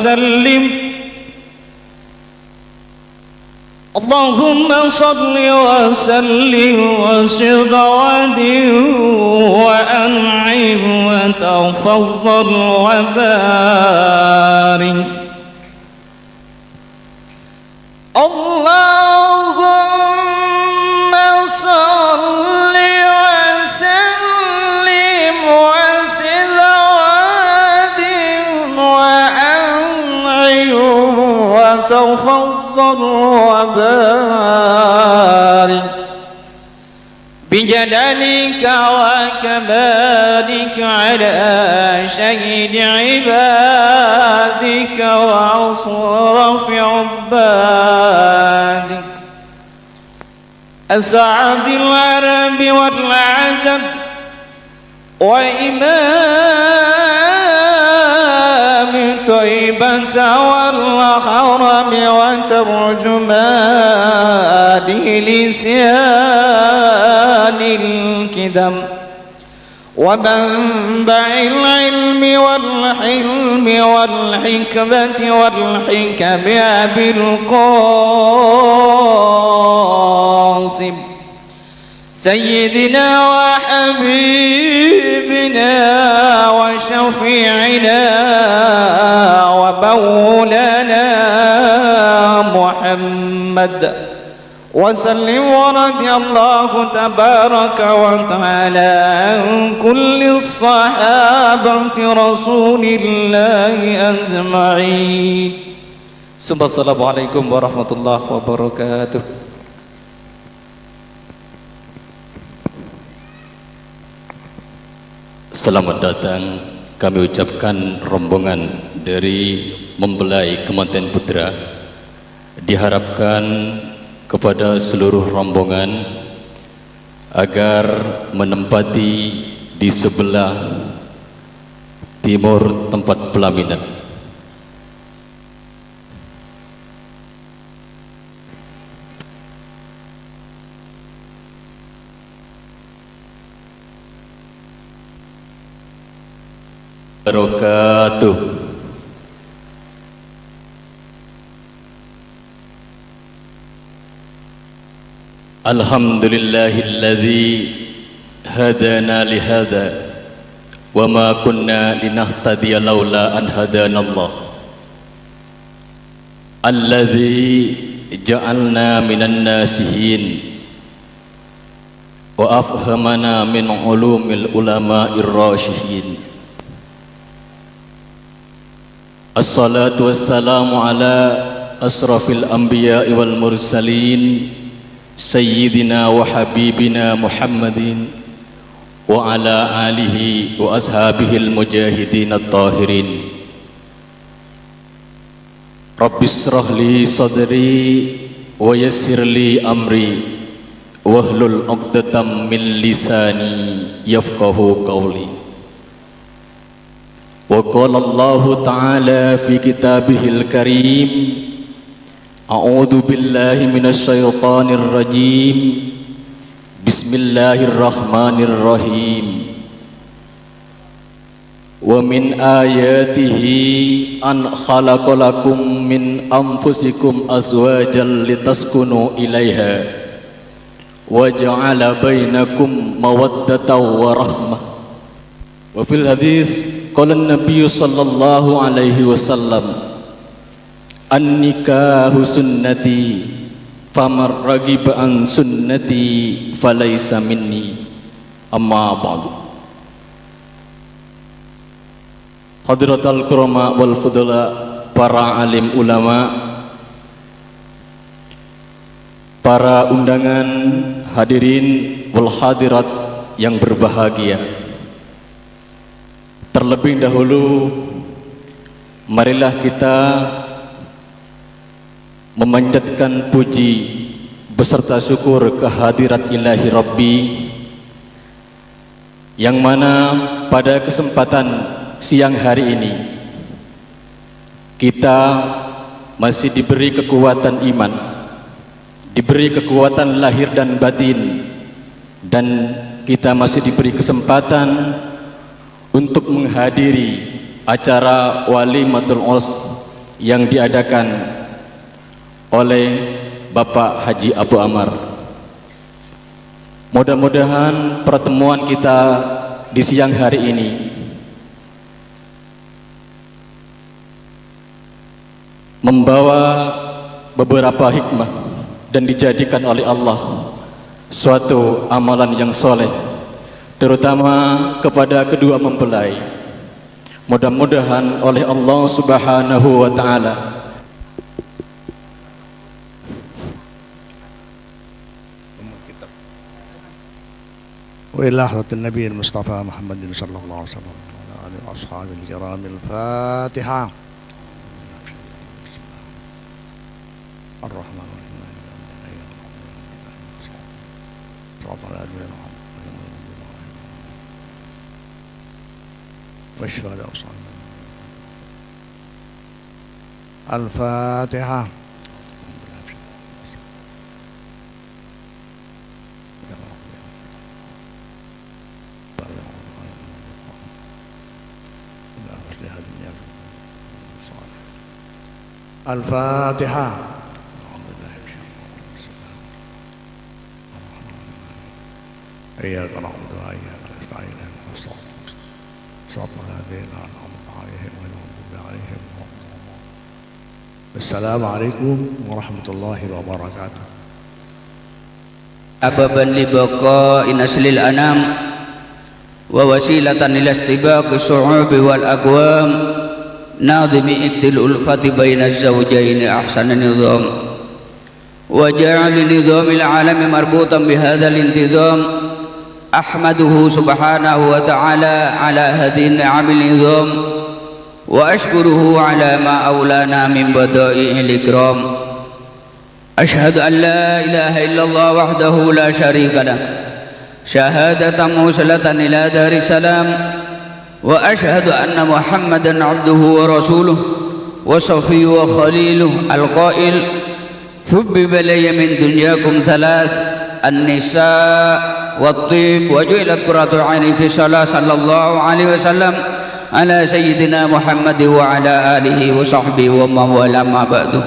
وسلم اللهم صل وسلم وزد وأنعم وتفضل وبارك اللهم صل وسلم وزد وأنعم وتفضل وبارك بجلالك وكمالك على سيد عبادك وأصرف عبادك أسعد العرب والعجم وإمام طيبة والحرم وترجمان لسان الكدم ومنبع العلم والحلم والحكمة والحكم أبي القاسم سيدنا وحبيبنا وشفيعنا ومولانا محمد وسلم ورضي الله تبارك وتعالى عن كل الصحابة رسول الله أجمعين. Assalamualaikum warahmatullahi wabarakatuh. Selamat datang kami ucapkan rombongan dari Mempelai Kemanten Putra. Diharapkan kepada seluruh rombongan agar menempati di sebelah timur tempat pelaminan. Barakatuh. Alhamdulillahilladzi hadana lihada wa ma kunna linahtadiya laula an hadanallah alladzi ja'alna minan nasihin wa afhamana min ulumil ulama'ir rasyihin. Assalatu wassalamu ala asrafil anbiya'i wal mursalin Sayyidina wa habibina Muhammadin wa ala alihi wa ashabihil mujahidin at-tahirin. Rabbis shrah li sadri wa yassir li amri wahlul 'uqdatam min lisani yafqahu qawli. Wa qala Allah ta'ala fi kitabihil karim A'udzu billahi minasy syaithanir rajim. Bismillahirrahmanirrahim. Wa min ayatihi an khalaqalakum min anfusikum azwajan litaskunu ilaiha wa ja'ala bainakum mawaddatan wa rahmah. Wa fil hadis qala an-nabiy sallallahu alaihi wasallam An-nikahu sunnati famar ragiba an sunnati falaysa minni amma ba'du. Hadratal kurama wal fudala, para alim ulama, para undangan hadirin wal hadirat yang berbahagia. Terlebih dahulu marilah kita memanjatkan puji beserta syukur kehadirat ilahi Rabbi, yang mana pada kesempatan siang hari ini kita masih diberi kekuatan iman, diberi kekuatan lahir dan batin, dan kita masih diberi kesempatan untuk menghadiri acara walimatul urs yang diadakan oleh Bapak Haji Abu Amar. Mudah-mudahan pertemuan kita di siang hari ini membawa beberapa hikmah dan dijadikan oleh Allah suatu amalan yang soleh, terutama kepada kedua mempelai. Mudah-mudahan oleh Allah Subhanahu wa Ta'ala وإلى حضرة النبي المصطفى محمد صلى الله عليه وسلم وعلى آله وأصحابه الكرام. الفاتحة. الرحمن الرحيم والشهداء والصالحين. الفاتحة. الفاتحة. إياك نعبد وإياك نستعين اهدنا الصراط الذين أنعمت عليهم غير المغضوب عليهم ولا الضالين. السلام عليكم ورحمة الله وبركاته. أبابا لبقاء نسل الأنام ووسيلة إلى استباق الشعوب والأقوام ناظم إكد الألفة بين الزوجين أحسن نظام وجعل نظام العالم مربوطا بهذا الانتظام. أحمده سبحانه وتعالى على هذه النعم النظام وأشكره على ما أولانا من بدائع الإكرام. أشهد أن لا إله إلا الله وحده لا شريك له شهادة موصلة إلى دار السلام. وأشهد أن محمدا عبده ورسوله وصفيه وخليله القائل حبب إلي من دنياكم ثلاث: النساء والطيب وجعلت قرة عيني في الصلاة صلى الله عليه وسلم على سيدنا محمد وعلى آله وصحبه ومن والاه. ما بعد،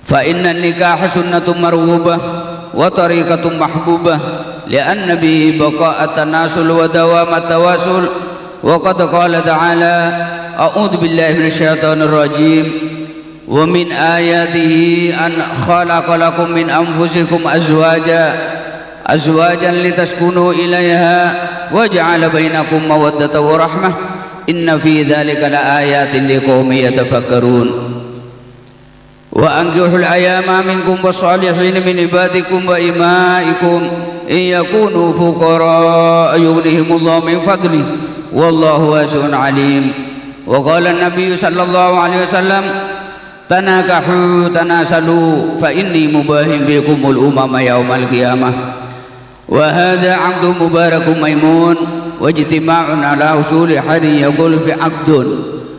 فإن النكاح سنة مرغوبة وطريقة محبوبة لأن به بقاء التناسل ودوام التواصل. وقد قال تعالى: أعوذ بالله من الشيطان الرجيم: ومن آياته أن خلق لكم من أنفسكم أزواجا لتسكنوا إليها وجعل بينكم مودة ورحمة إن في ذلك لآيات لقوم يتفكرون. وأنكحوا الأيام منكم والصالحين من عبادكم وإمائكم إن يكونوا فقراء يغنيهم الله من فضله والله واسع عليم. وقال النبي صلى الله عليه وسلم: تناكحوا تناسلوا فإني مباهم بكم الأمم يوم القيامة. وهذا عقد مبارك ميمون واجتماع على أصول حد يقول في عقد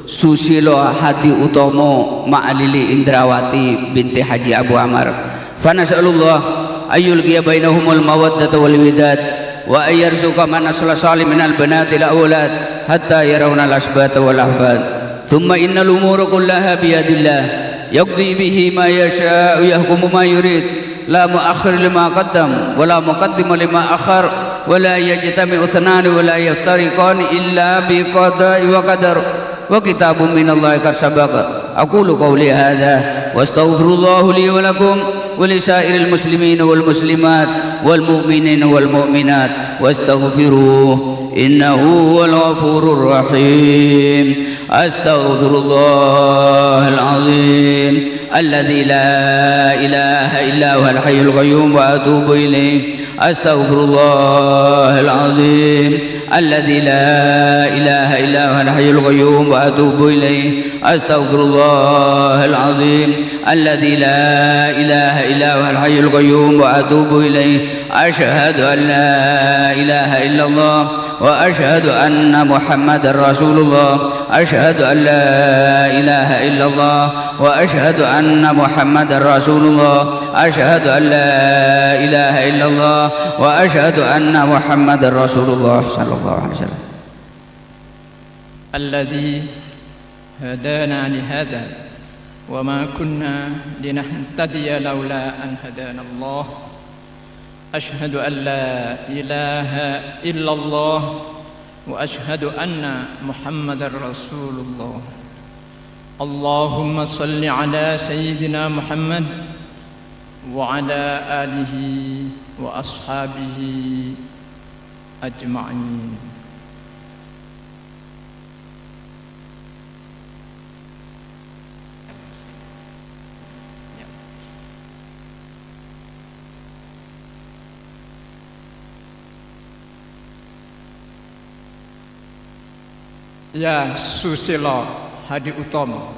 susilo hati utomo ma'alili Indrawati binti Haji Abu Amar. Fanas'alullah ayyulqiya bainahumul mawaddata wal widad wa ayyarzuqa man asla salim minal banati la aulad hatta yarawna al asbata wal ahbad. Thumma innal umura kullaha biyadillah yaqdi bihi ma yasha'u yahkumu ma yurid la muakhir lima qaddam wa la muqaddim lima akhar wa la yajtami'u thanani wa la yaftariqani illa bi qada'i wa qadar wa kitabun minallahi qad sabaqa. Aqulu qawli hadha wa astaghfirullahu li wa lakum wa li sa'iril muslimina wal muslimat wal mu'minina wal mu'minat wastaghfiruhu innahu huwal ghafurur rahim. Astaghfirullahal azim alladzi la ilaha illa huwal hayyul qayyum wa atubu ilayh. Astaghfirullahal azim الذي لا إله إلا هو الحي القيوم وأتوب إليه. أستغفر الله العظيم الذي لا إله إلا هو الحي القيوم وأتوب إليه. أشهد أن لا إله إلا الله وأشهد أن محمد رسول الله. أشهد أن لا إله إلا الله وأشهد أن محمد رسول الله. أشهد أن لا إله إلا الله وأشهد أن محمد رسول الله صلى الله عليه وسلم. الذي هدانا لهذا وما كنا لنهتدي لولا أن هدانا الله أشهد أن لا إله إلا الله وأشهد أن محمد رسول الله اللهم صل على سيدنا محمد وعلى آله وأصحابه أجمعين. Ya Susilo Hadi Utomo,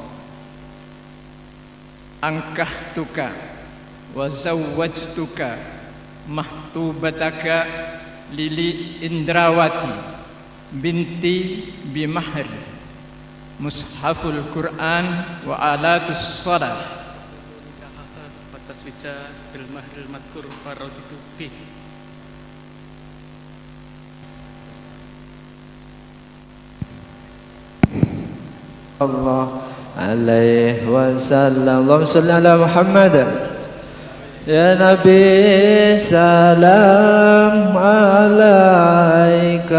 angkahtuka wa zawwajtuka mahtubataka Lili Indrawati binti bimahri mushaful Quran wa alatus salah fataswija bil mahril madkur faraditu fi. الله عليه وسلم اللهم صل على محمد يا نبي سلام عليك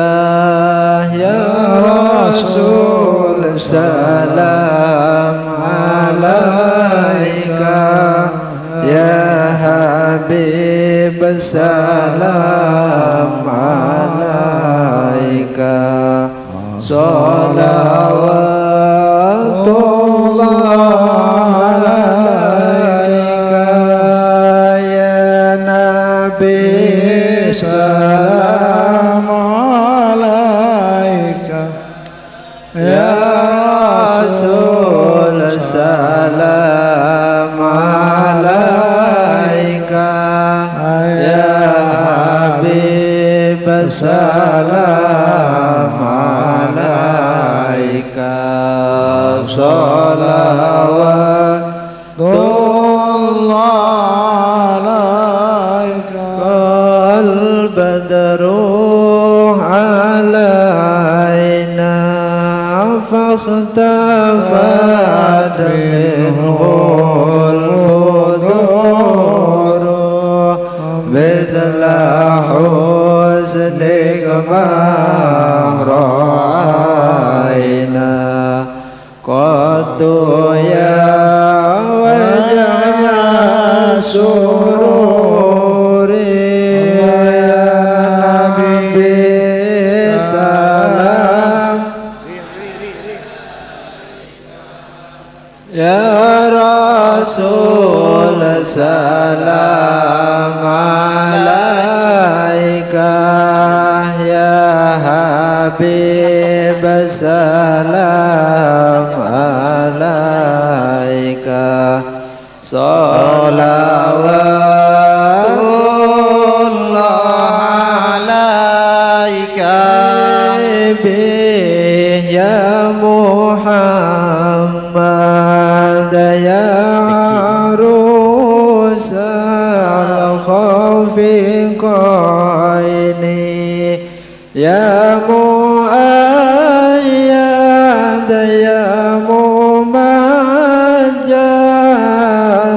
يا رسول سلام عليك يا حبيب سلام عليك صلوات salam alaika salawatullah alaika al badru alaina fakhtafat minhul quduru bidlahu ما رأينا قد يا وجه سروري يا نبي سلام يا رسول سلام عليك حبيب سلام عليك صلوات الله عليك يا محمد يا عروس الخافقين يا مؤيد يا ممجد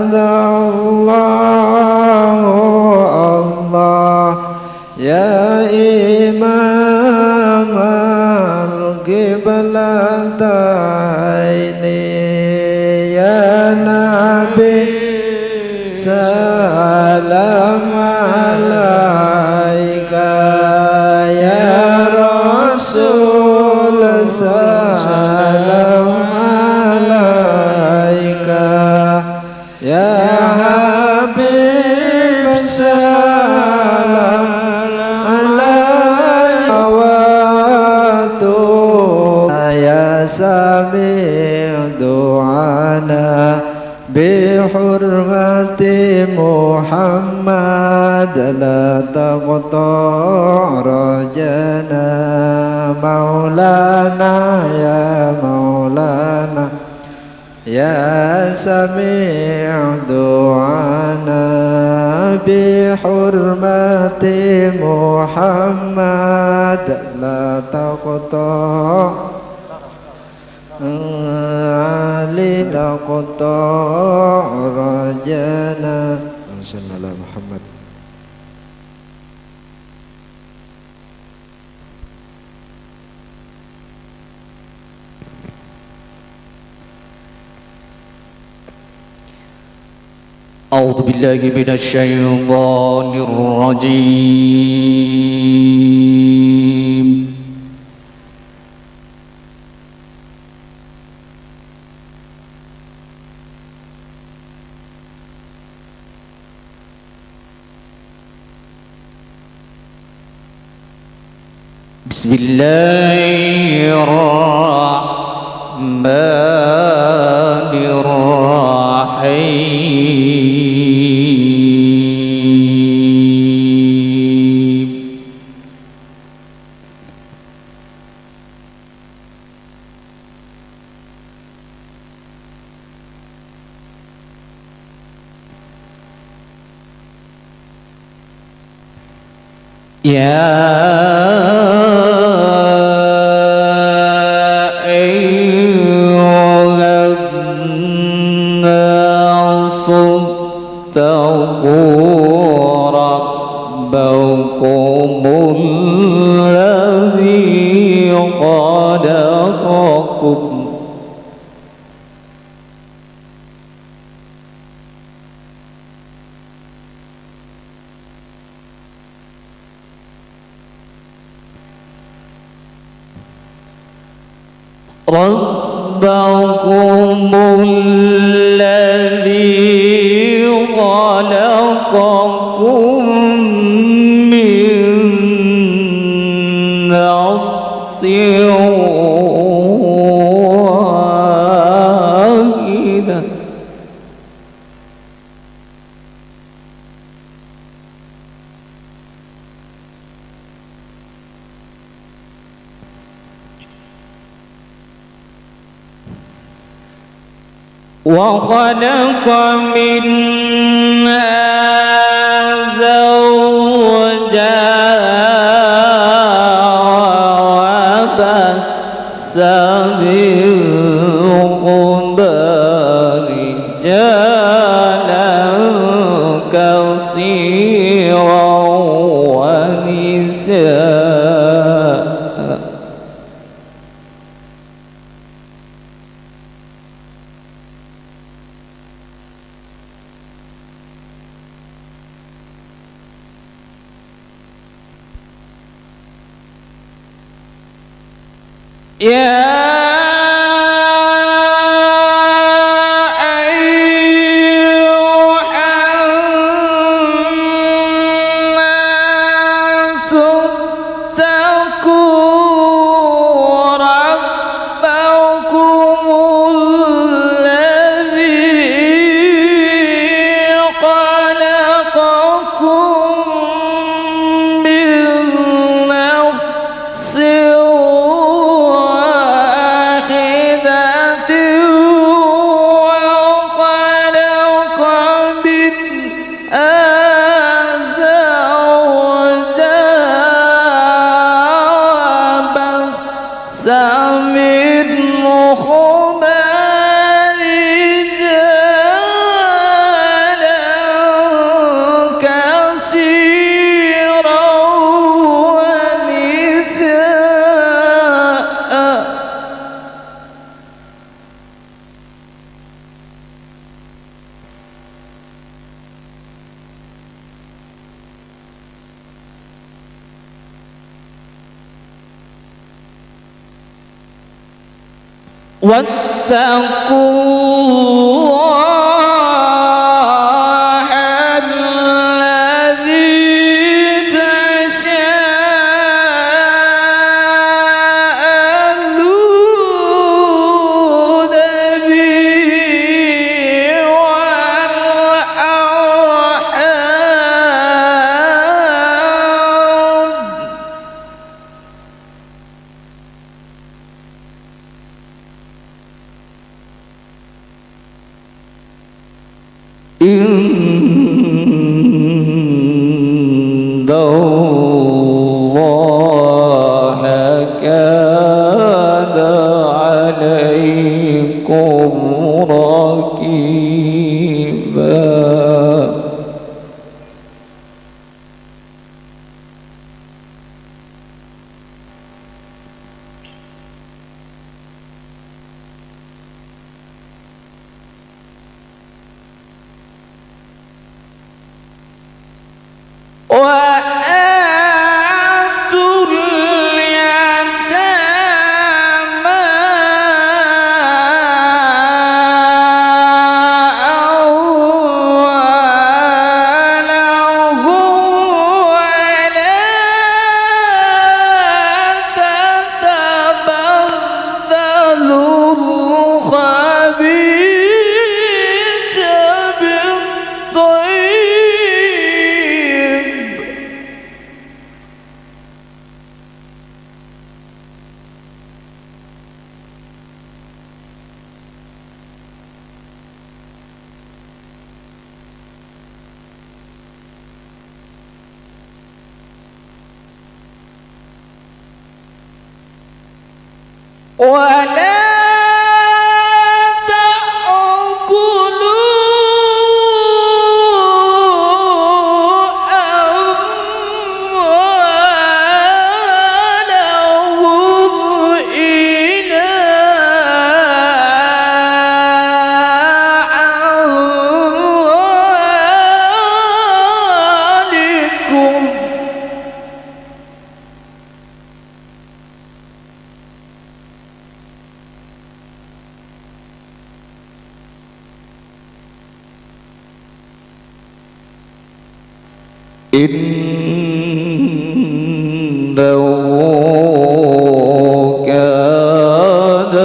الله الله يا إمام القبلتين يا نبي سلام عليك سلام عليك يا حبيب سلام عليك يا سميع دعانا بحرمة محمد لا تقطع رجنا مولانا يا مولانا يا سميع دعانا بحرمة محمد لا تقطع علي تقطع رجانا صلى الله على محمد. أعوذ بالله من الشيطان الرجيم. بسم الله الرحمن الرحيم. يا ربكم الذي خلقكم من نفس واحدة وخلق منها زوجها وبث منهما رجالا كثيرا ونساء يا واتقوا الله الذي تساءلون به إن الله كان عليكم وآتوا اليتامى أموالهم ولا تتبدلوا الخبيث بالطيب ولا أموالهم إلى أموالكم إنه كان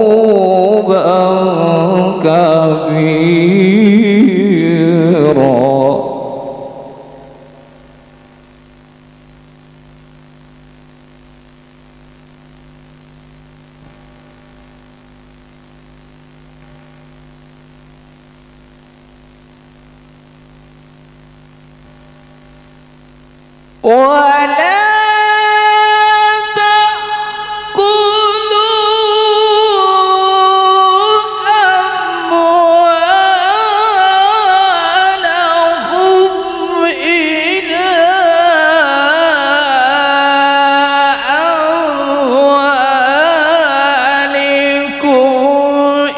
حوبا كبيرا ولا أموالهم إلى أموالكم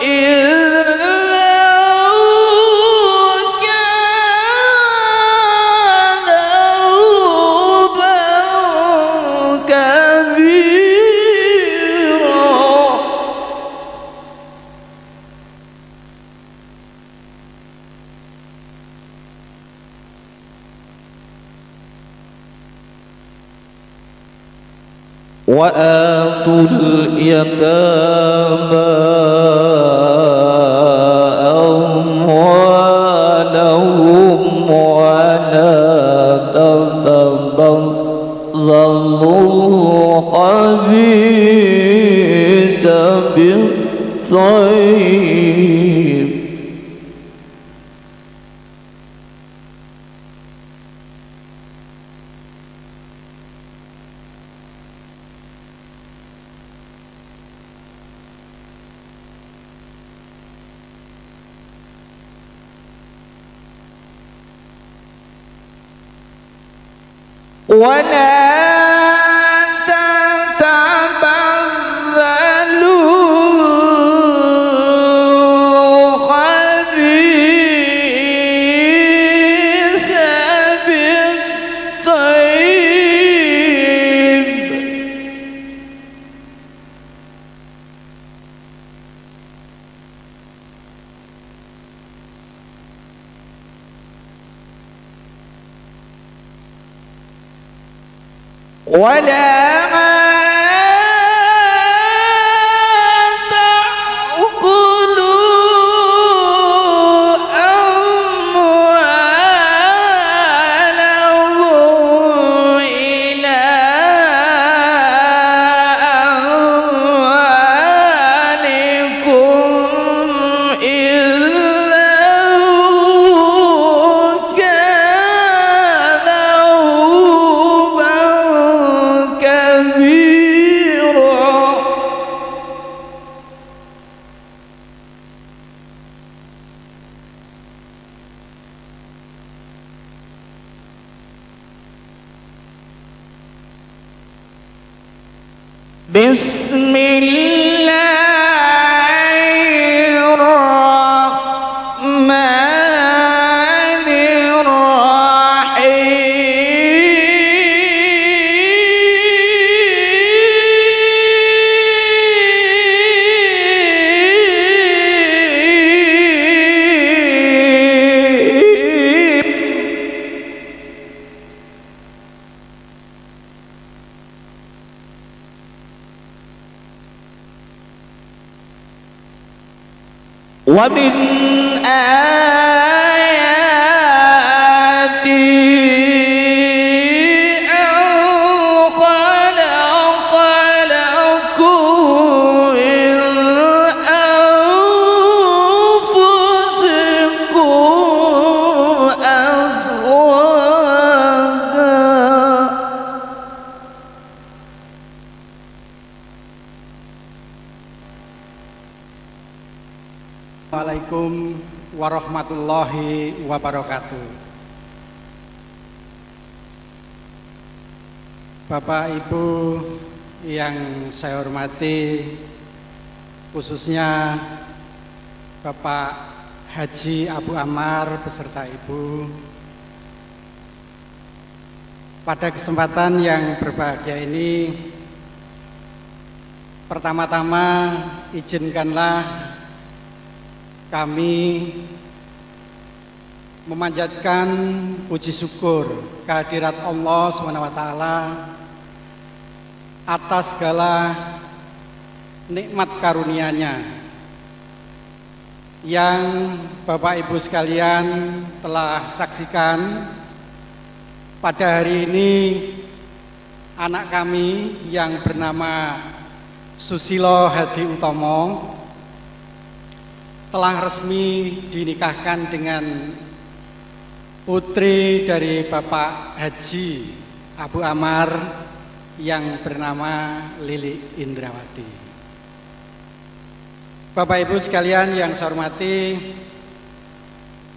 إنه كان حوبا كبيرا وآتوا اليتامى أموالهم ولا تتبدلوا الخبيث بالطيب ولا تتبدلوا الخبيث بالطيب ولا تأكلوا أموالهم إلى أموالكم إنه كان حوبا كبيرا بسم الله الرحمن الرحيم ومن آياته أن خلق لكم من أنفسكم أزواجا Assalamualaikum warahmatullahi wabarakatuh. Bapak Ibu yang saya hormati, khususnya Bapak Haji Abu Ammar beserta Ibu. Pada kesempatan yang berbahagia ini, pertama-tama izinkanlah kami memanjatkan puji syukur kehadirat Allah SWT atas segala nikmat karunia-Nya yang Bapak Ibu sekalian telah saksikan. Pada hari ini anak kami yang bernama Susilo Hadi Utomo telah resmi dinikahkan dengan putri dari Bapak Haji Abu Ammar yang bernama Lili Indrawati. Bapak Ibu sekalian yang saya hormati,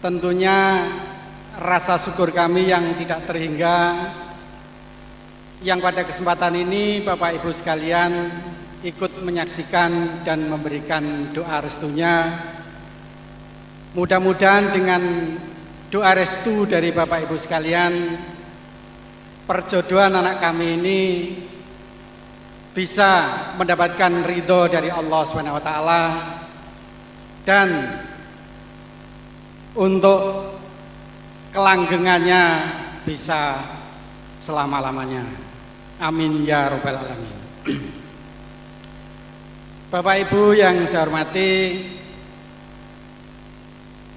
tentunya rasa syukur kami yang tidak terhingga yang pada kesempatan ini Bapak Ibu sekalian ikut menyaksikan dan memberikan doa restunya. Mudah-mudahan dengan doa restu dari Bapak Ibu sekalian, perjodohan anak kami ini bisa mendapatkan ridho dari Allah SWT dan untuk kelanggengannya bisa selama-lamanya. Amin ya rabbal alamin. Bapak Ibu yang saya hormati,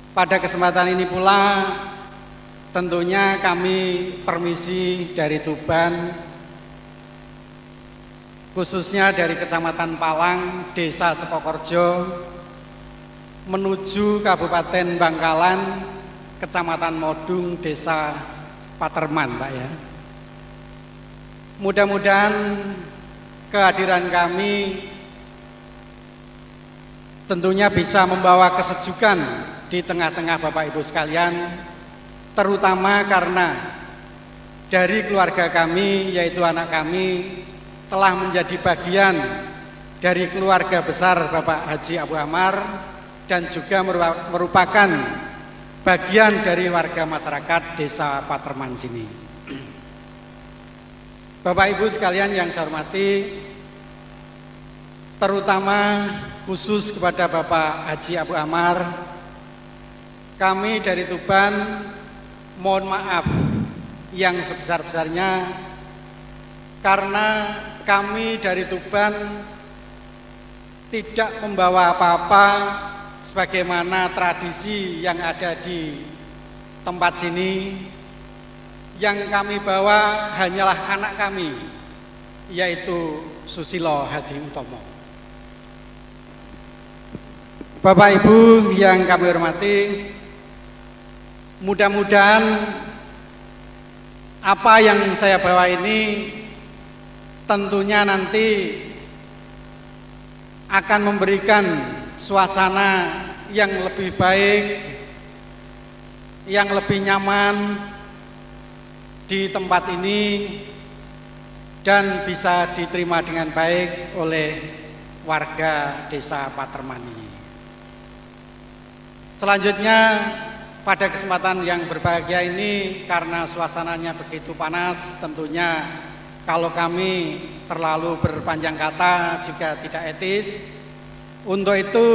pada kesempatan ini pula tentunya kami permisi dari Tuban, khususnya dari Kecamatan Palang, Desa Cepokorjo, menuju Kabupaten Bangkalan, Kecamatan Modung, Desa Paterman, Pak ya. Mudah-mudahan kehadiran kami tentunya bisa membawa kesejukan di tengah-tengah Bapak Ibu sekalian, terutama karena dari keluarga kami, yaitu anak kami, telah menjadi bagian dari keluarga besar Bapak Haji Abu Ammar dan juga merupakan bagian dari warga masyarakat Desa Paterman sini. Bapak Ibu sekalian yang saya hormati, terutama khusus kepada Bapak Haji Abu Ammar, kami dari Tuban mohon maaf yang sebesar-besarnya karena kami dari Tuban tidak membawa apa-apa sebagaimana tradisi yang ada di tempat sini. Yang kami bawa hanyalah anak kami, yaitu Susilo Hadi Utomo. Bapak Ibu yang kami hormati, mudah-mudahan apa yang saya bawa ini tentunya nanti akan memberikan suasana yang lebih baik, yang lebih nyaman di tempat ini dan bisa diterima dengan baik oleh warga Desa Paterman ini. Selanjutnya, pada kesempatan yang berbahagia ini, karena suasananya begitu panas, tentunya kalau kami terlalu berpanjang kata juga tidak etis. Untuk itu,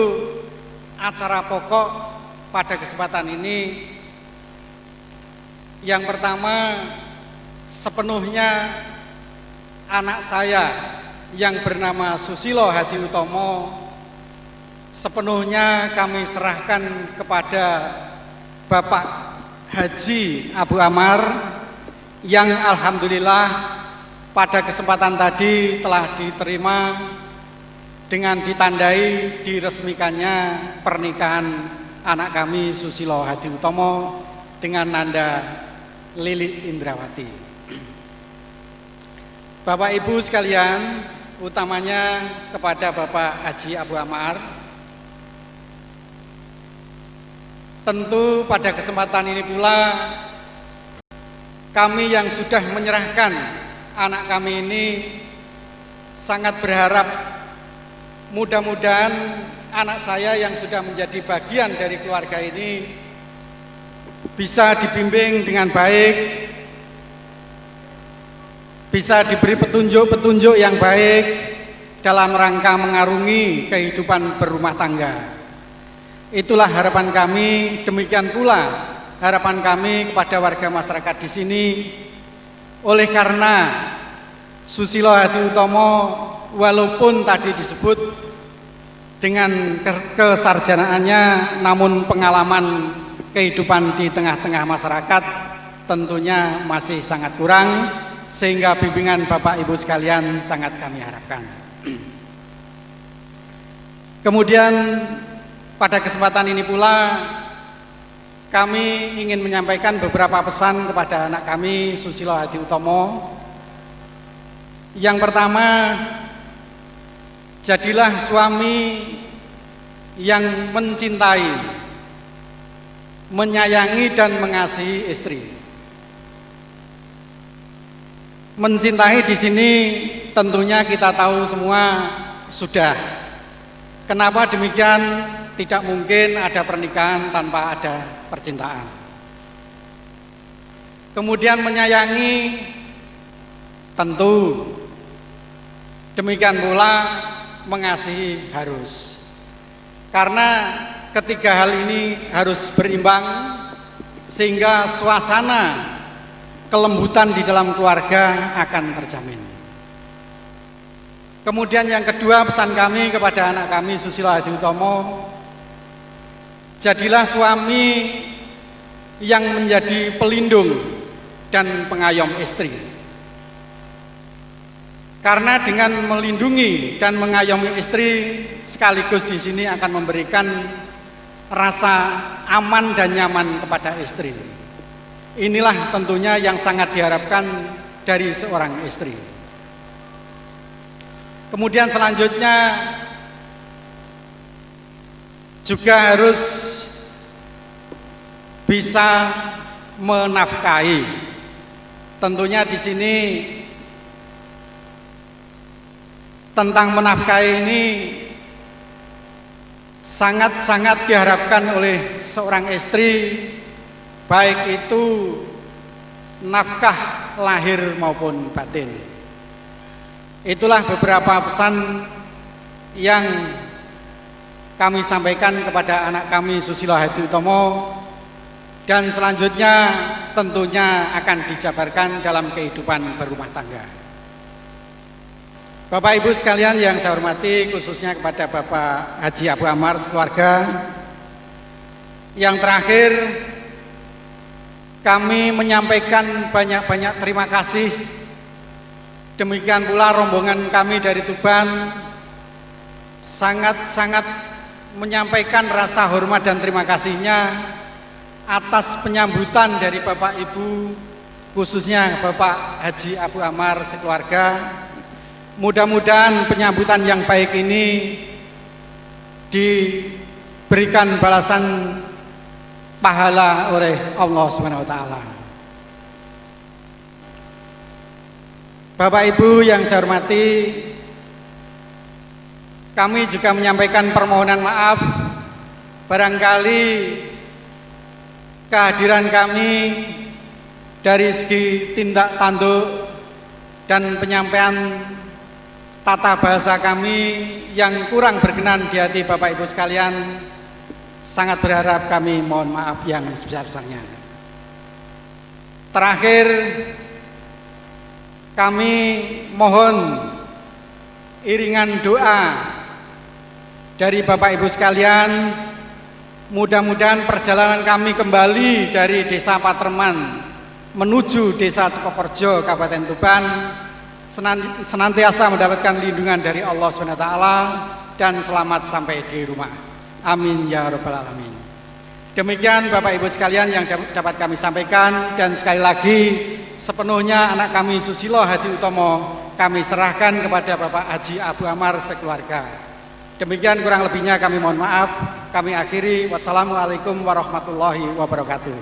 acara pokok pada kesempatan ini, yang pertama, sepenuhnya anak saya yang bernama Susilo Hadi Utomo sepenuhnya kami serahkan kepada Bapak Haji Abu Ammar yang alhamdulillah pada kesempatan tadi telah diterima dengan ditandai diresmikannya pernikahan anak kami Susilo Hadi Utomo dengan Nanda Lili Indrawati. Bapak Ibu sekalian, utamanya kepada Bapak Haji Abu Ammar, tentu pada kesempatan ini pula kami yang sudah menyerahkan anak kami ini sangat berharap mudah-mudahan anak saya yang sudah menjadi bagian dari keluarga ini bisa dibimbing dengan baik, bisa diberi petunjuk-petunjuk yang baik dalam rangka mengarungi kehidupan berumah tangga. Itulah harapan kami, demikian pula harapan kami kepada warga masyarakat di sini. Oleh karena Susilo Hadi Utomo walaupun tadi disebut dengan kesarjanaannya, namun pengalaman kehidupan di tengah-tengah masyarakat tentunya masih sangat kurang, sehingga bimbingan Bapak Ibu sekalian sangat kami harapkan. Kemudian pada kesempatan ini pula kami ingin menyampaikan beberapa pesan kepada anak kami Susilo Hadi Utomo. Yang pertama, jadilah suami yang mencintai, menyayangi dan mengasihi istri. Mencintai di sini tentunya kita tahu semua sudah. Kenapa demikian? Tidak mungkin ada pernikahan tanpa ada percintaan. Kemudian menyayangi, tentu. Demikian pula mengasihi harus. Karena ketiga hal ini harus berimbang sehingga suasana kelembutan di dalam keluarga akan terjamin. Kemudian yang kedua, pesan kami kepada anak kami Susilo Hadi Utomo, jadilah suami yang menjadi pelindung dan pengayom istri. Karena dengan melindungi dan mengayomi istri sekaligus di sini akan memberikan rasa aman dan nyaman kepada istri. Inilah tentunya yang sangat diharapkan dari seorang istri. Kemudian selanjutnya juga harus bisa menafkahi. Tentunya di sini tentang menafkahi ini sangat-sangat diharapkan oleh seorang istri, baik itu nafkah lahir maupun batin. Itulah beberapa pesan yang kami sampaikan kepada anak kami Susilo Hadi Utomo, dan selanjutnya tentunya akan dijabarkan dalam kehidupan berumah tangga. Bapak Ibu sekalian yang saya hormati, khususnya kepada Bapak Haji Abu Ammar sekeluarga. Yang terakhir, kami menyampaikan banyak-banyak terima kasih. Demikian pula rombongan kami dari Tuban sangat-sangat menyampaikan rasa hormat dan terima kasihnya atas penyambutan dari Bapak Ibu, khususnya Bapak Haji Abu Ammar sekeluarga. Mudah-mudahan penyambutan yang baik ini diberikan balasan pahala oleh Allah Subhanahu wa taala. Bapak Ibu yang saya hormati, kami juga menyampaikan permohonan maaf barangkali kehadiran kami dari segi tindak tanduk dan penyampaian tata bahasa kami yang kurang berkenan di hati Bapak Ibu sekalian. Sangat berharap kami mohon maaf yang sebesar-besarnya. Terakhir, kami mohon iringan doa dari Bapak Ibu sekalian, mudah-mudahan perjalanan kami kembali dari Desa Paterman menuju Desa Cekoperjo, Kabupaten Tuban, senantiasa mendapatkan lindungan dari Allah SWT dan selamat sampai di rumah. Amin ya rabbal alamin. Demikian Bapak Ibu sekalian yang dapat kami sampaikan, dan sekali lagi sepenuhnya anak kami Susilo Hadi Utomo kami serahkan kepada Bapak Haji Abu Amar sekeluarga. Demikian kurang lebihnya kami mohon maaf. Kami akhiri. Wassalamualaikum warahmatullahi wabarakatuh.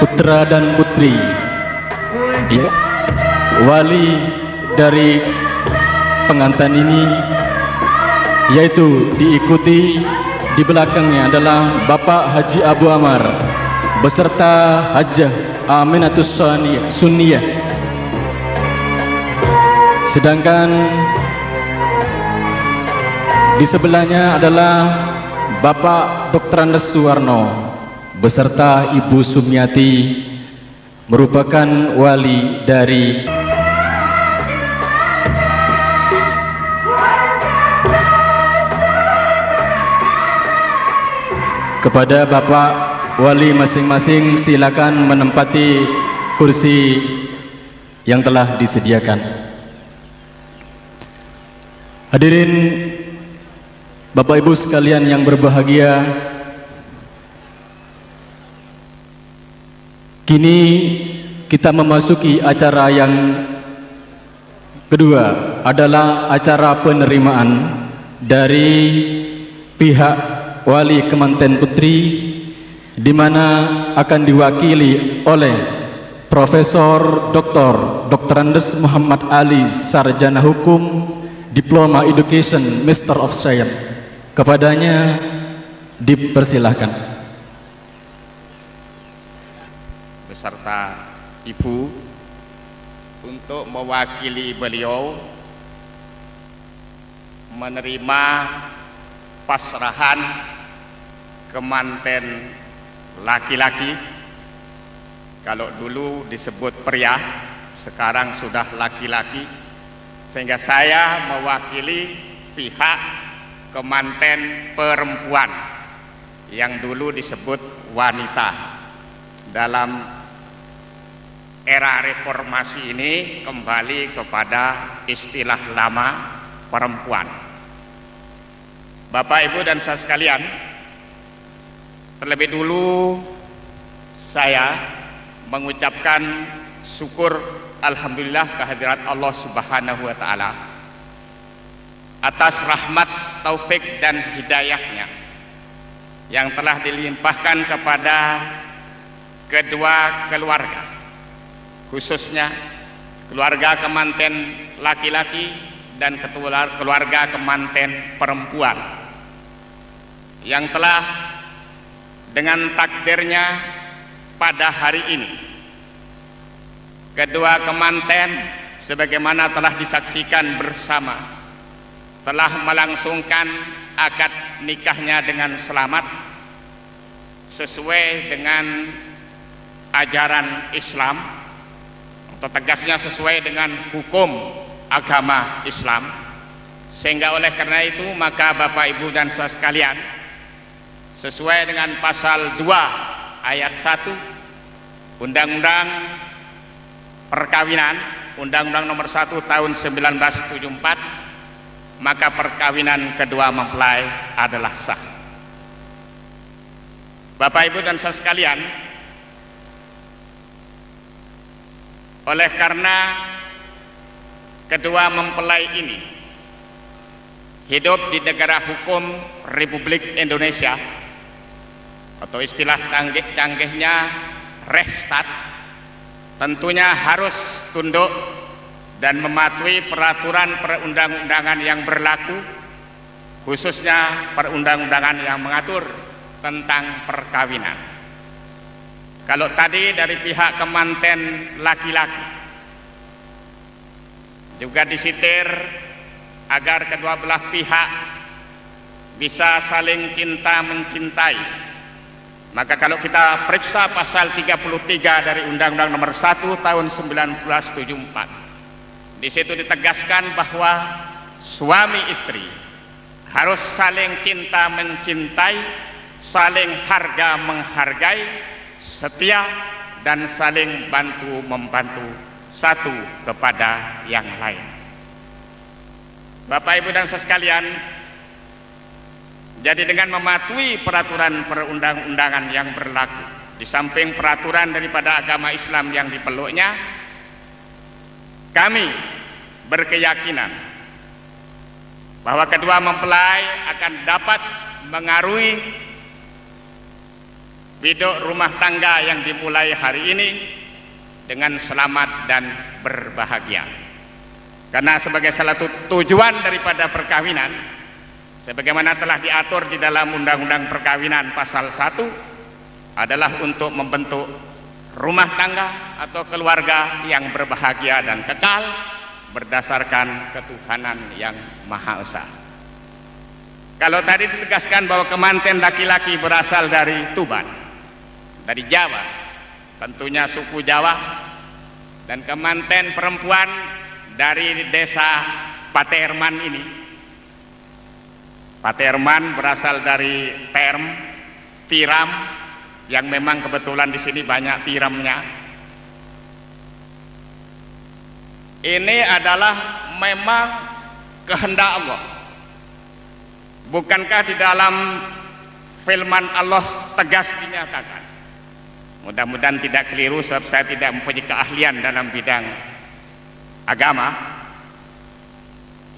Putra dan putri wali dari pengantin ini, yaitu diikuti di belakangnya adalah Bapak Haji Abu Amar beserta Hajah Aminatus Sunniyah. Sedangkan di sebelahnya adalah Bapak Dr. Andes Suwarno beserta Ibu Sumiati, merupakan wali dari kepada Bapak wali masing-masing. Silakan menempati kursi yang telah disediakan. Hadirin Bapak Ibu sekalian yang berbahagia, kini kita memasuki acara yang kedua, adalah acara penerimaan dari pihak wali Kemanten Putri, di mana akan diwakili oleh Profesor Dr. Andes Muhammad Ali, Sarjana Hukum, Diploma Education, Master of Science. Kepadanya dipersilahkan. Beserta Ibu untuk mewakili beliau menerima pasrahan kemanten laki-laki. Kalau dulu disebut pria, sekarang sudah laki-laki, sehingga saya mewakili pihak kemanten perempuan yang dulu disebut wanita. Dalam era reformasi ini kembali kepada istilah lama, perempuan. Bapak, Ibu, dan saudara sekalian, terlebih dulu saya mengucapkan syukur alhamdulillah kehadirat Allah Subhanahu wa taala atas rahmat, taufik, dan hidayahnya yang telah dilimpahkan kepada kedua keluarga, khususnya keluarga kemanten laki-laki dan keluarga kemanten perempuan, yang telah dengan takdirnya pada hari ini kedua kemanten sebagaimana telah disaksikan bersama telah melangsungkan akad nikahnya dengan selamat sesuai dengan ajaran Islam, atau tegasnya sesuai dengan hukum agama Islam. Sehingga oleh karena itu maka Bapak, Ibu, dan saudara sekalian, sesuai dengan pasal 2 ayat 1 Undang-Undang Perkawinan, Undang-Undang nomor 1 tahun 1974, maka perkawinan kedua mempelai adalah sah. Bapak, Ibu, dan saudara sekalian, oleh karena kedua mempelai ini hidup di negara hukum Republik Indonesia, atau istilah canggihnya Rechtsstaat, tentunya harus tunduk dan mematuhi peraturan perundang-undangan yang berlaku, khususnya perundang-undangan yang mengatur tentang perkawinan. Kalau tadi dari pihak kemanten laki-laki juga disitir agar kedua belah pihak bisa saling cinta mencintai, maka kalau kita periksa pasal 33 dari Undang-Undang nomor 1 tahun 1974, di situ ditegaskan bahwa suami istri harus saling cinta mencintai, saling harga menghargai, setia dan saling bantu membantu satu kepada yang lain. Bapak Ibu dan saudara sekalian, jadi dengan mematuhi peraturan perundang-undangan yang berlaku, di samping peraturan daripada agama Islam yang dipeluknya, kami berkeyakinan bahwa kedua mempelai akan dapat mengaruhi biduk rumah tangga yang dimulai hari ini dengan selamat dan berbahagia. Karena sebagai salah satu tujuan daripada perkawinan, sebagaimana telah diatur di dalam Undang-Undang Perkawinan pasal 1, adalah untuk membentuk rumah tangga atau keluarga yang berbahagia dan kekal berdasarkan ketuhanan yang Maha Esa. Kalau tadi ditegaskan bahwa kemanten laki-laki berasal dari Tuban, dari Jawa, tentunya suku Jawa, dan kemanten perempuan dari desa Paterman ini. Paterman berasal dari term tiram, yang memang kebetulan di sini banyak tiramnya. Ini adalah memang kehendak Allah. Bukankah di dalam firman Allah tegas dinyatakan? Mudah-mudahan tidak keliru, sebab saya tidak mempunyai keahlian dalam bidang agama.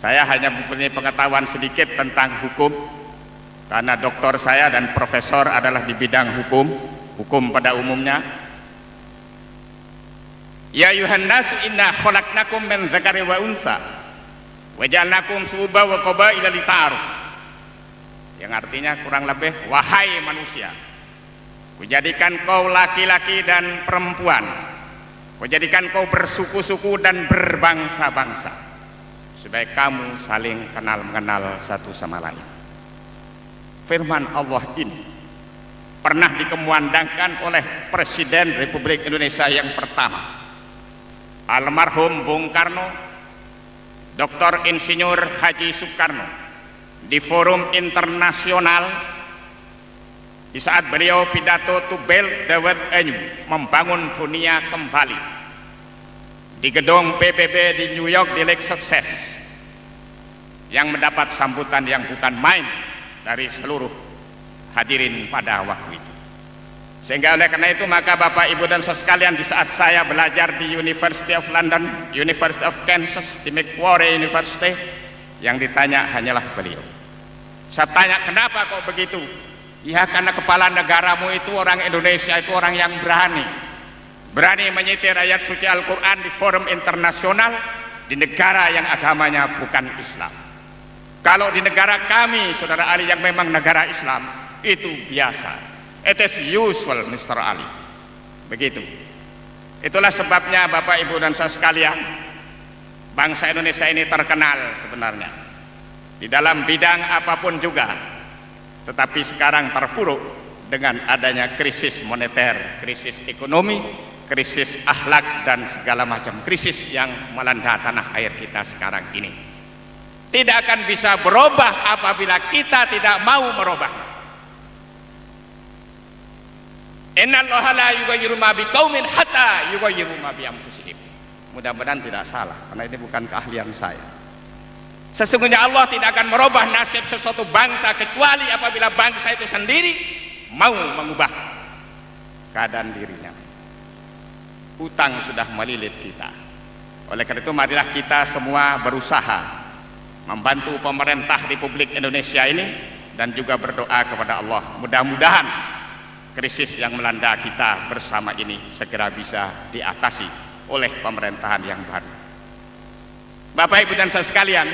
Saya hanya mempunyai pengetahuan sedikit tentang hukum, karena doktor saya dan profesor adalah di bidang hukum pada umumnya. Ya ayuhan nasu inna khalaqnakum min dzakari wa unsa wa ja'alnakum syu'uban wa qabaila lita'aruf. Yang artinya kurang lebih, wahai manusia, kujadikan kau laki-laki dan perempuan, kujadikan kau bersuku-suku dan berbangsa-bangsa, supaya kamu saling kenal mengenal satu sama lain. Firman Allah ini pernah dikemandangkan oleh Presiden Republik Indonesia yang pertama, almarhum Bung Karno, Dr. Insinyur Haji Soekarno, di forum internasional di saat beliau pidato to build the world anew, membangun dunia kembali, di gedung PBB di New York di Lake Success, yang mendapat sambutan yang bukan main dari seluruh hadirin pada waktu itu. Sehingga oleh karena itu, maka Bapak Ibu dan saudara sekalian, di saat saya belajar di University of London, University of Kansas, di Macquarie University, yang ditanya hanyalah beliau. Saya tanya, kenapa kok begitu? Ya karena kepala negaramu itu orang Indonesia, itu orang yang berani menyetir ayat suci Al-Quran di forum internasional, di negara yang agamanya bukan Islam. Kalau di negara kami, Saudara Ali, yang memang negara Islam, itu biasa. It is usual, Mr. Ali. Begitu. Itulah sebabnya Bapak Ibu dan saudara sekalian, bangsa Indonesia ini terkenal sebenarnya di dalam bidang apapun juga, tetapi sekarang terpuruk dengan adanya krisis moneter, krisis ekonomi, krisis akhlak, dan segala macam krisis yang melanda tanah air kita sekarang ini. Tidak akan bisa berubah apabila kita tidak mau merubah. Innallaha la yughayyiru ma biqaumin hatta yughayyiru ma bi anfusihim. Mudah-mudahan tidak salah, karena ini bukan keahlian saya. Sesungguhnya Allah tidak akan merubah nasib sesuatu bangsa kecuali apabila bangsa itu sendiri mau mengubah keadaan dirinya. Utang sudah melilit kita. Oleh karena itu, marilah kita semua berusaha membantu pemerintah Republik Indonesia ini, dan juga berdoa kepada Allah, mudah-mudahan krisis yang melanda kita bersama ini segera bisa diatasi oleh pemerintahan yang baru. Bapak Ibu dan saudara sekalian,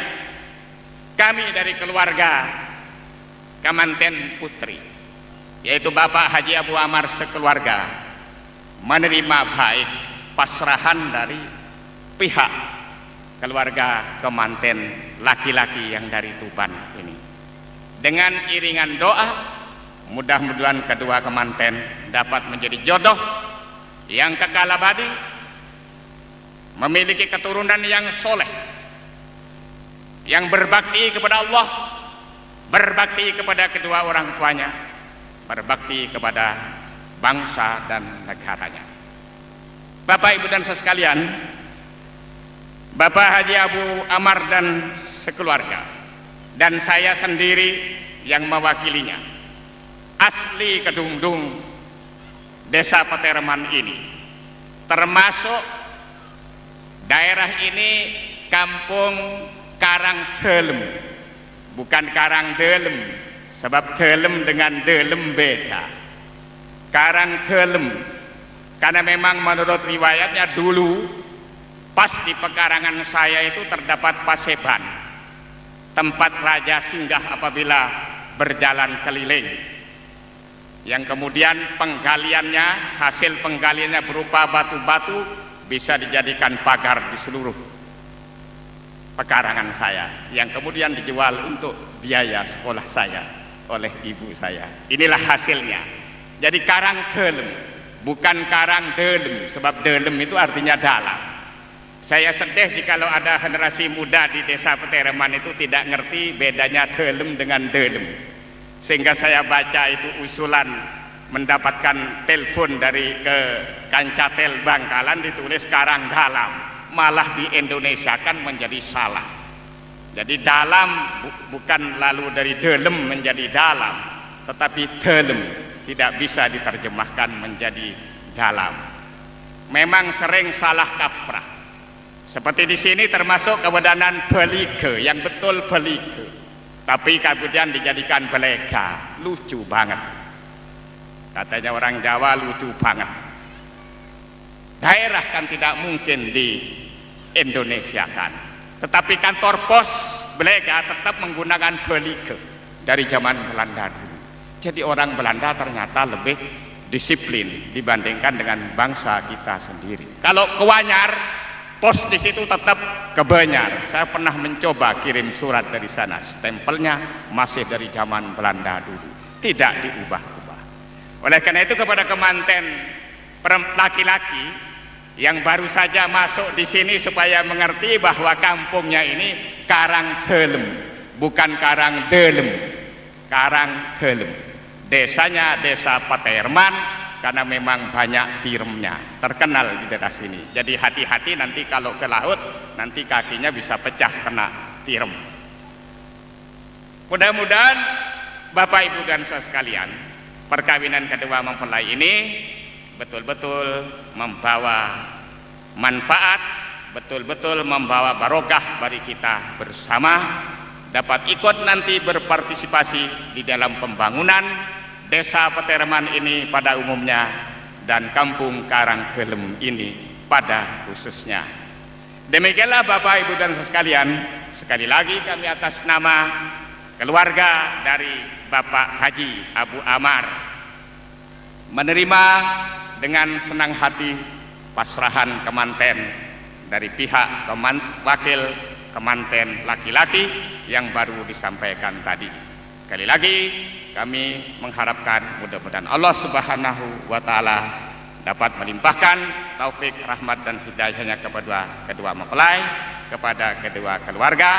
kami dari keluarga Kemanten Putri, yaitu Bapak Haji Abu Amar sekeluarga, menerima baik pasrahan dari pihak keluarga Kemanten laki-laki yang dari Tuban ini. Dengan iringan doa, mudah-mudahan kedua kemanten dapat menjadi jodoh yang kekal abadi, memiliki keturunan yang soleh, yang berbakti kepada Allah, berbakti kepada kedua orang tuanya, berbakti kepada bangsa dan negaranya. Bapak Ibu dan saudara sekalian, Bapak Haji Abu Amar dan sekeluarga dan saya sendiri yang mewakilinya, asli Kedungdung, Desa Paterman ini, termasuk daerah ini kampung Karang Delem, bukan Karang Delem, sebab Delem dengan Delem beda. Karang Delem, karena memang menurut riwayatnya dulu pas di pekarangan saya itu terdapat paseban, tempat raja singgah apabila berjalan keliling, yang kemudian penggaliannya, hasil penggaliannya berupa batu-batu bisa dijadikan pagar di seluruh pekarangan saya, yang kemudian dijual untuk biaya sekolah saya oleh ibu saya. Inilah hasilnya. Jadi Karang Delem, bukan Karang Delem, sebab Delem itu artinya dalam. Saya sedih jikalau ada generasi muda di Desa Paterman itu tidak ngerti bedanya Delem dengan Delem, sehingga saya baca itu usulan mendapatkan telepon dari ke Kancatel Bangkalan ditulis Karang Dalam, malah di Indonesia kan menjadi salah. Jadi dalam bukan lalu dari Delem menjadi dalam, tetapi Delem tidak bisa diterjemahkan menjadi dalam. Memang sering salah kaprah. Seperti di sini termasuk kewedanan belige, yang betul belige, tapi kemudian dijadikan belega. Lucu banget. Katanya orang Jawa lucu banget. Daerah kan tidak mungkin di Indonesia kan, tetapi kantor pos belega tetap menggunakan belige dari zaman Belanda dulu. Jadi orang Belanda ternyata lebih disiplin dibandingkan dengan bangsa kita sendiri. Kalau ke Wanyar, pos di situ tetap ke Banyar. Saya pernah mencoba kirim surat dari sana, stempelnya masih dari zaman Belanda dulu, tidak diubah-ubah. Oleh karena itu kepada kemanten laki-laki yang baru saja masuk di sini supaya mengerti bahwa kampungnya ini Karang Delem, bukan Karang Delem, Karang Delem. Desanya Desa Paterman karena memang banyak tiremnya, terkenal di daerah sini. Jadi hati-hati nanti kalau ke laut, nanti kakinya bisa pecah kena tirem. Mudah-mudahan Bapak Ibu dan saudara sekalian, perkawinan kedua mempelai ini betul-betul membawa manfaat, betul-betul membawa barokah bagi kita bersama, dapat ikut nanti berpartisipasi di dalam pembangunan Desa Paterman ini pada umumnya dan kampung Karang Delem ini pada khususnya. Demikianlah Bapak Ibu dan sekalian, sekali lagi kami atas nama keluarga dari Bapak Haji Abu Amar menerima dengan senang hati pasrahan kemanten dari pihak wakil kemanten laki-laki yang baru disampaikan tadi. Sekali lagi kami mengharapkan mudah-mudahan Allah Subhanahu wa taala dapat melimpahkan taufik, rahmat dan hidayahnya kepada kedua mempelai, kepada kedua keluarga,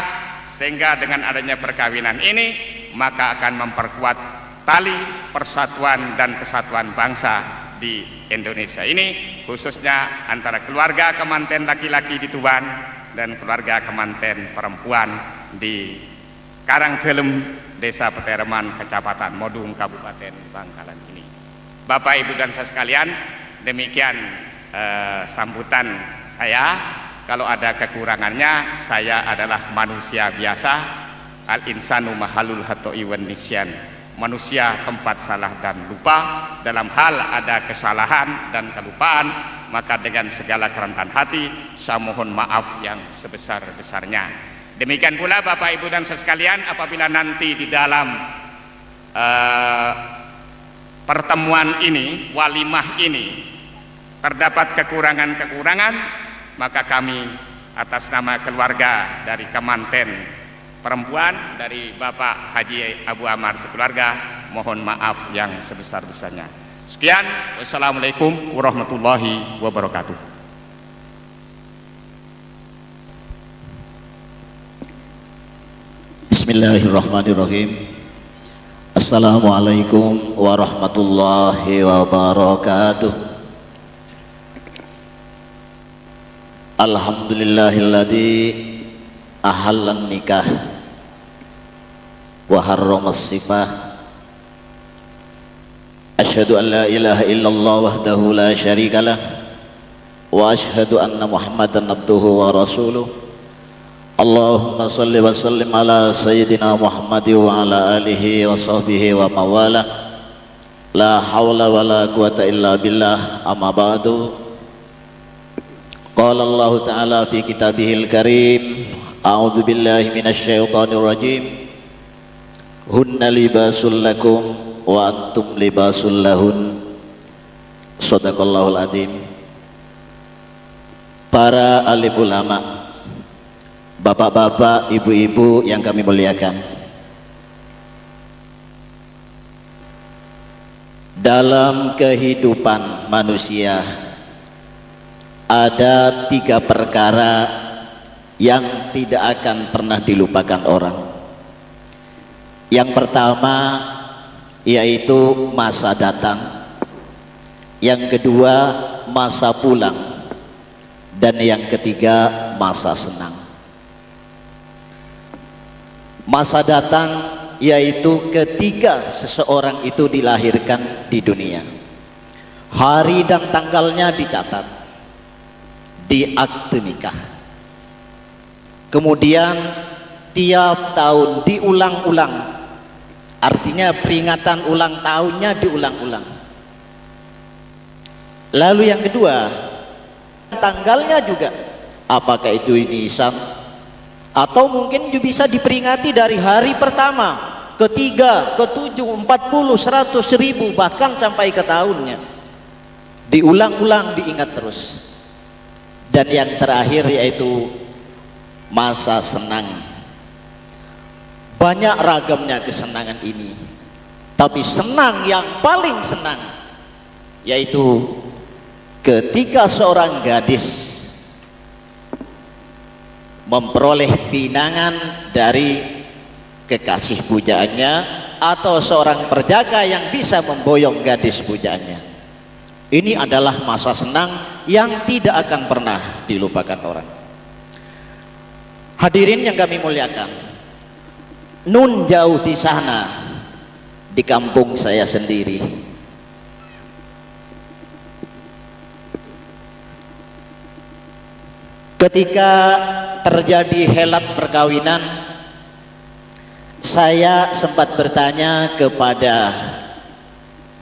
sehingga dengan adanya perkawinan ini maka akan memperkuat tali persatuan dan kesatuan bangsa di Indonesia ini, khususnya antara keluarga kemanten laki-laki di Tuban dan keluarga kemanten perempuan di Karang Delem, Desa Paterman, Kecamatan Modung, Kabupaten Bangkalan ini. Bapak Ibu dan saudara sekalian, demikian sambutan saya. Kalau ada kekurangannya, saya adalah manusia biasa, al-insanu mahalul hatoi wan nisyan, manusia tempat salah dan lupa. Dalam hal ada kesalahan dan kelupaan, maka dengan segala kerendahan hati saya mohon maaf yang sebesar-besarnya. Demikian pula Bapak Ibu dan saudara sekalian, apabila nanti di dalam pertemuan ini, walimah ini terdapat kekurangan-kekurangan, maka kami atas nama keluarga dari kemanten perempuan dari Bapak Haji Abu Amar sekeluarga mohon maaf yang sebesar-besarnya. Sekian, wassalamualaikum warahmatullahi wabarakatuh. 1 Bismillahirrahmanirrahim. Assalamualaikum warahmatullahi wabarakatuh. Alhamdulillahilladzi ahallan nikah wa harramas sifah. Asyhadu an la ilaha illallah wahdahu la syarikalah wa asyhadu anna Muhammadan abduhu wa rasuluh. Allahumma salli wa sallim ala sayyidina Muhammad wa ala alihi wa sahbihi wa mawala. La hawla wa la quwata illa billah, amma ba'du. Qala Allah ta'ala fi kitabihil karim, a'udzu billahi minasy syaithanir rajim. Hunna libasul lakum wa antum libasul lahun. Shadaqallahul azim. Para alim ulama, bapak-bapak, ibu-ibu yang kami muliakan, dalam kehidupan manusia ada 3 perkara yang tidak akan pernah dilupakan orang. Yang pertama yaitu masa datang, yang kedua masa pulang, dan yang ketiga masa senang. Masa datang yaitu ketika seseorang itu dilahirkan di dunia. Hari dan tanggalnya dicatat di akte nikah. Kemudian tiap tahun diulang-ulang. Artinya peringatan ulang tahunnya diulang-ulang. Lalu yang kedua, tanggalnya juga. Apakah itu Nisan? Atau mungkin bisa diperingati dari hari pertama, ketiga, ketujuh, 40, 100, 1000, bahkan sampai ke tahunnya. Diulang-ulang, diingat terus. Dan yang terakhir yaitu masa senang. Banyak ragamnya kesenangan ini, tapi senang yang paling senang yaitu ketika seorang gadis memperoleh pinangan dari kekasih pujaannya, atau seorang perjaka yang bisa memboyong gadis pujaannya. Ini adalah masa senang yang tidak akan pernah dilupakan orang. Hadirin yang kami muliakan, nun jauh di sana, di kampung saya sendiri, ketika terjadi helat perkawinan, saya sempat bertanya kepada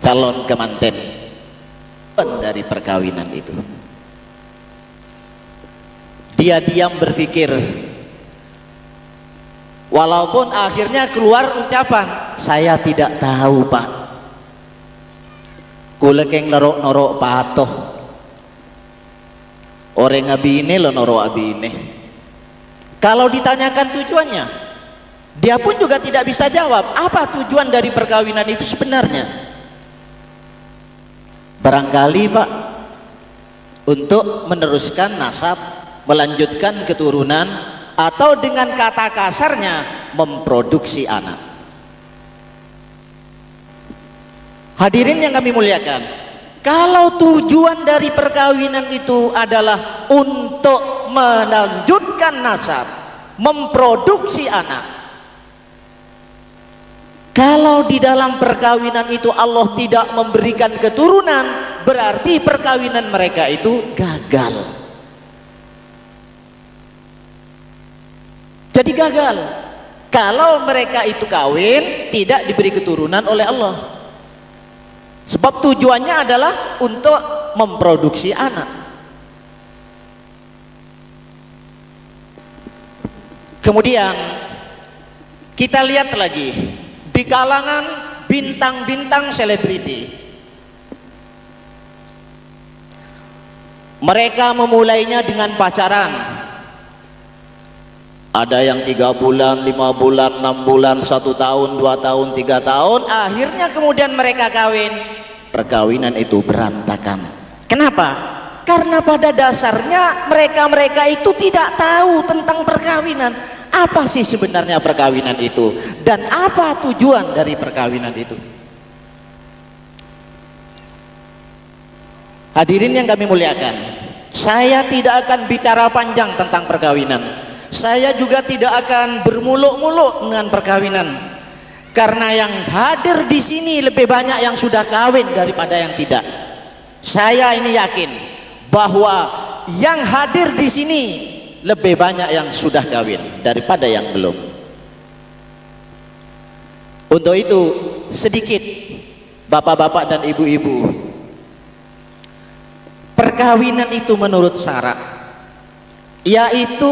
calon kemanten dari perkawinan itu. Dia diam berpikir, walaupun akhirnya keluar ucapan, saya tidak tahu Pak, kulekeng norok-norok patoh, orang abine lo noro abine. Kalau ditanyakan tujuannya, dia pun juga tidak bisa jawab apa tujuan dari perkawinan itu sebenarnya. Barangkali Pak, untuk meneruskan nasab, melanjutkan keturunan, atau dengan kata kasarnya memproduksi anak. Hadirin yang kami muliakan, kalau tujuan dari perkawinan itu adalah untuk melanjutkan nasab, memproduksi anak, kalau di dalam perkawinan itu Allah tidak memberikan keturunan, berarti perkawinan mereka itu gagal. Jadi gagal kalau mereka itu kawin tidak diberi keturunan oleh Allah. Sebab tujuannya adalah untuk memproduksi anak. Kemudian kita lihat lagi di kalangan bintang-bintang selebriti, mereka memulainya dengan pacaran. Ada yang 3 bulan, 5 bulan, 6 bulan, 1 tahun, 2 tahun, 3 tahun, akhirnya kemudian mereka kawin. Perkawinan itu berantakan. Kenapa? Karena pada dasarnya mereka-mereka itu tidak tahu tentang perkawinan. Apa sih sebenarnya perkawinan itu? Dan apa tujuan dari perkawinan itu? Hadirin yang kami muliakan, saya tidak akan bicara panjang tentang perkawinan. Saya juga tidak akan bermuluk-muluk dengan perkawinan. Karena yang hadir di sini lebih banyak yang sudah kawin daripada yang tidak. Saya ini yakin bahwa yang hadir di sini lebih banyak yang sudah kawin daripada yang belum. Untuk itu sedikit bapak-bapak dan ibu-ibu, perkawinan itu menurut syarak, yaitu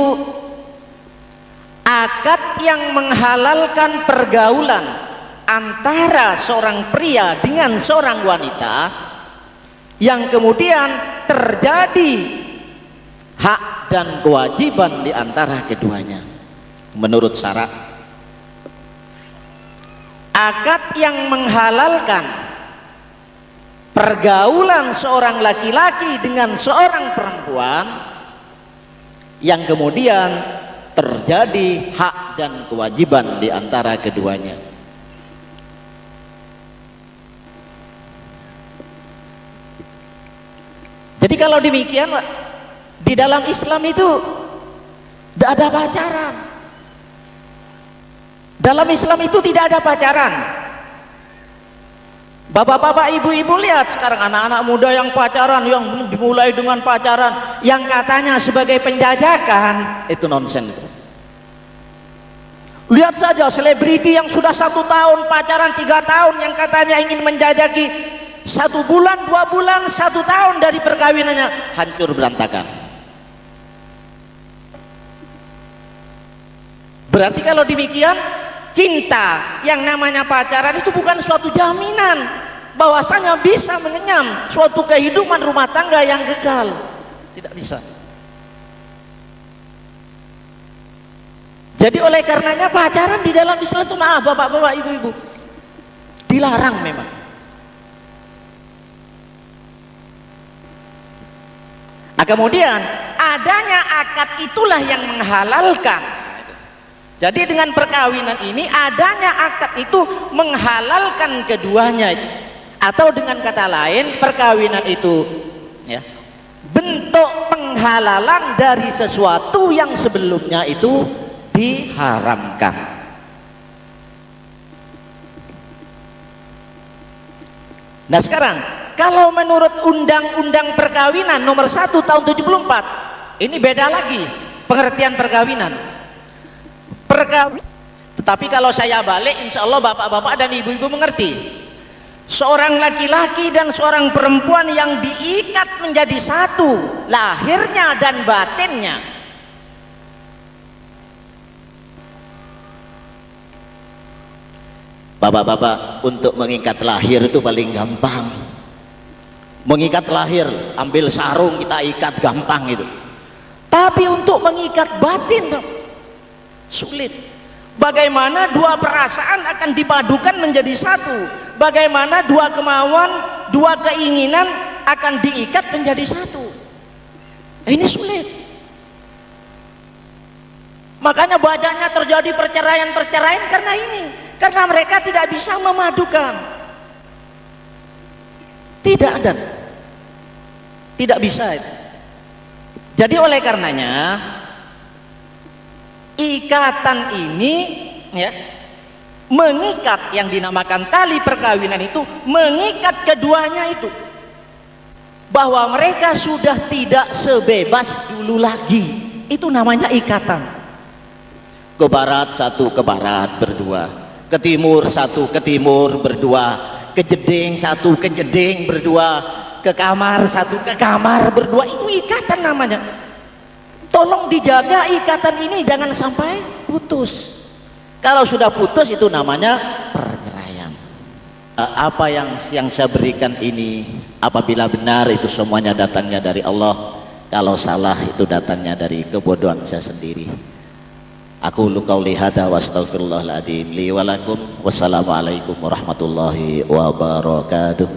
akad yang menghalalkan pergaulan antara seorang pria dengan seorang wanita, yang kemudian terjadi hak dan kewajiban di antara keduanya menurut syarak. Akad yang menghalalkan pergaulan seorang laki-laki dengan seorang perempuan, yang kemudian terjadi hak dan kewajiban di antara keduanya. Jadi kalau demikian, di dalam Islam itu tidak ada pacaran. Dalam Islam itu tidak ada pacaran. Bapak-bapak, ibu-ibu, lihat sekarang anak-anak muda yang pacaran, yang dimulai dengan pacaran yang katanya sebagai penjajakan, itu nonsen. Lihat saja selebriti yang sudah 1 tahun pacaran, 3 tahun, yang katanya ingin menjajaki 1 bulan, 2 bulan, 1 tahun dari perkawinannya hancur berantakan. Berarti kalau demikian, cinta yang namanya pacaran itu bukan suatu jaminan bahwasanya bisa mengenyam suatu kehidupan rumah tangga yang kekal. Tidak bisa. Jadi oleh karenanya pacaran di dalam Islam itu, maaf bapak-bapak, ibu-ibu, dilarang memang. Nah, kemudian adanya akad itulah yang menghalalkan. Jadi dengan perkawinan ini, adanya akad itu menghalalkan keduanya. Atau dengan kata lain, perkawinan itu ya, bentuk penghalalan dari sesuatu yang sebelumnya itu diharamkan. Nah sekarang, kalau menurut Undang-Undang Perkawinan nomor 1 tahun 74, ini beda lagi pengertian perkawinan. Tetapi kalau saya balik, insya Allah bapak-bapak dan ibu-ibu mengerti. Seorang laki-laki dan seorang perempuan yang diikat menjadi satu, lahirnya dan batinnya. Bapak-bapak, untuk mengikat lahir itu paling gampang. Mengikat lahir, ambil sarung kita ikat, gampang itu. Tapi untuk mengikat batin sulit. Bagaimana dua perasaan akan dipadukan menjadi satu? Bagaimana dua kemauan, dua keinginan akan diikat menjadi satu? Ini sulit. Makanya banyaknya terjadi perceraian-perceraian karena ini, karena mereka tidak bisa memadukan. Tidak ada, tidak bisa. Jadi oleh karenanya ikatan ini ya, mengikat yang dinamakan tali perkawinan itu mengikat keduanya itu, bahwa mereka sudah tidak sebebas dulu lagi. Itu namanya ikatan. Ke barat satu ke barat berdua, ke timur satu ke timur berdua, ke jeding satu ke jeding berdua, ke kamar satu ke kamar berdua. Itu ikatan namanya. Tolong dijaga ikatan ini, jangan sampai putus. Kalau sudah putus itu namanya perceraian. Apa yang saya berikan ini, apabila benar itu semuanya datangnya dari Allah, kalau salah itu datangnya dari kebodohan saya sendiri. Aku qauli hada wa astaghfirullahal adzim li wa lakum. Wassalamualaikum warahmatullahi wabarakatuh.